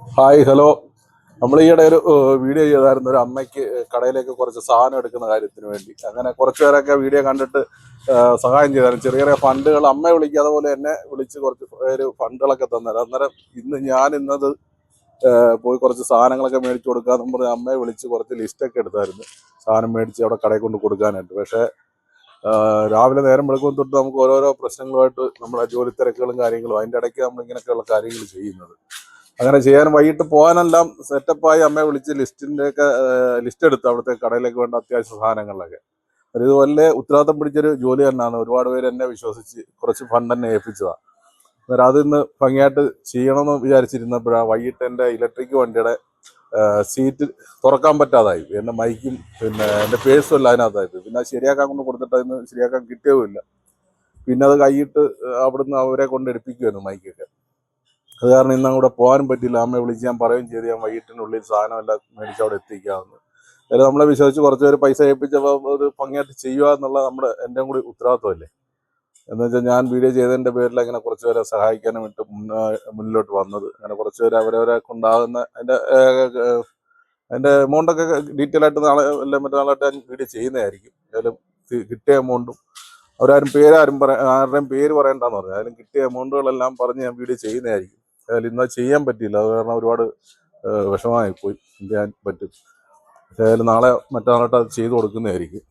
Hi hello. നമ്മൾ ഈയിടെ ഒരു വീഡിയോ ചെയ്തായിരുന്നു ഒരു അമ്മയ്ക്ക് കടയിലേക്ക് കുറച്ച് സാധനം എടുക്കുന്ന കാര്യത്തിന് വേണ്ടി. അങ്ങനെ കുറച്ച് പേരൊക്കെ വീഡിയോ കണ്ടിട്ട് സഹായം ചെയ്തായിരുന്നു. ചെറിയ ചെറിയ ഫണ്ടുകൾ അമ്മയെ വിളിക്കുക, അതുപോലെ എന്നെ വിളിച്ച് കുറച്ച് പേര് ഫണ്ടുകളൊക്കെ തന്നായിരുന്നു. അന്നേരം ഇന്നത് പോയി കുറച്ച് സാധനങ്ങളൊക്കെ മേടിച്ച് കൊടുക്കാമെന്ന് പറഞ്ഞ് അമ്മയെ വിളിച്ച് കുറച്ച് ലിസ്റ്റൊക്കെ എടുത്തായിരുന്നു, സാധനം മേടിച്ച് അവിടെ കടയിൽ കൊണ്ട് കൊടുക്കാനായിട്ട്. പക്ഷേ രാവിലെ നേരം വെളുക്കുമ്പോൾ തൊട്ട് നമുക്ക് ഓരോരോ പ്രശ്നങ്ങളുമായിട്ട് നമ്മുടെ ജോലി തിരക്കുകളും കാര്യങ്ങളും, അതിൻ്റെ ഇടയ്ക്ക് നമ്മൾ ഇങ്ങനെയൊക്കെയുള്ള കാര്യങ്ങൾ ചെയ്യുന്നത്. അങ്ങനെ ചെയ്യാൻ വൈകിട്ട് പോകാനെല്ലാം സെറ്റപ്പായി അമ്മയെ വിളിച്ച് ലിസ്റ്റിൻ്റെയൊക്കെ ലിസ്റ്റ് എടുത്ത് അവിടുത്തെ കടയിലേക്ക് വേണ്ട അത്യാവശ്യ സാധനങ്ങളിലൊക്കെ. ഇത് വലിയ ഉത്തരവാദിത്തം പിടിച്ചൊരു ജോലി തന്നെയാണ്. ഒരുപാട് പേര് എന്നെ വിശ്വസിച്ച് കുറച്ച് ഫണ്ട് തന്നെ ഏൽപ്പിച്ചതാണ്. അന്നേരം അതിന്ന് ഭംഗിയായിട്ട് ചെയ്യണമെന്ന് വിചാരിച്ചിരുന്നപ്പോഴാണ് വൈകിട്ട് എൻ്റെ ഇലക്ട്രിക് വണ്ടിയുടെ സീറ്റ് തുറക്കാൻ പറ്റാതായി. എൻ്റെ മൈക്കും പിന്നെ എൻ്റെ പേഴ്സും എല്ലാം അതിനകത്തായി. പിന്നെ അത് ശരിയാക്കാൻ കൊണ്ട് കൊടുത്തിട്ട് അതിന് ശരിയാക്കാൻ കിട്ടിയതുമില്ല. പിന്നെ അത് കൈയിട്ട് അവിടുന്ന് അവരെ കൊണ്ട് എടുപ്പിക്കുമായിരുന്നു മൈക്കൊക്കെ. അത് കാരണം ഇന്ന് അങ്ങോട്ട് പോകാനും പറ്റില്ല. അമ്മയെ വിളിച്ച് ഞാൻ പറയുകയും ചെയ്ത് ഞാൻ വൈകിട്ടിനുള്ളിൽ സാധനം എല്ലാം മേടിച്ച് അവിടെ എത്തിക്കാമെന്ന്. അതിൽ നമ്മളെ വിശ്വസിച്ച് കുറച്ച് പേര് പൈസ ഏൽപ്പിച്ചപ്പോൾ ഒരു ഭംഗിയായിട്ട് ചെയ്യുക എന്നുള്ള എൻ്റെ കൂടി ഉത്തരവാദിത്വമല്ലേ. എന്ന് വെച്ചാൽ ഞാൻ വീഡിയോ ചെയ്തതിൻ്റെ പേരിൽ അങ്ങനെ കുറച്ച് പേരെ സഹായിക്കാനും വിട്ട് മുന്നിലോട്ട് വന്നത്. അങ്ങനെ കുറച്ച് പേര് അവരവരെ കൊണ്ടാകുന്ന അതിൻ്റെ എമൗണ്ടൊക്കെ ഡീറ്റെയിൽ ആയിട്ട് നാളെ എല്ലാം മറ്റന്നാളായിട്ട് ഞാൻ വീഡിയോ ചെയ്യുന്നതായിരിക്കും. അതിലും കിട്ടിയ എമൗണ്ടും ആരുടെയും പേര് പറയണ്ടെന്ന് പറഞ്ഞു. അതിലും കിട്ടിയ എമൗണ്ടുകളെല്ലാം പറഞ്ഞ് ഞാൻ വീഡിയോ ചെയ്യുന്നതായിരിക്കും. അതിൽ ഇന്ന് ചെയ്യാൻ പറ്റിയില്ല. അത് കാരണം ഒരുപാട് വിഷമമായി പോയി. എന്ത് ചെയ്യാൻ പറ്റും. ഏതായാലും നാളെ മറ്റന്നാളായിട്ട് അത് ചെയ്ത് കൊടുക്കുന്നതായിരിക്കും.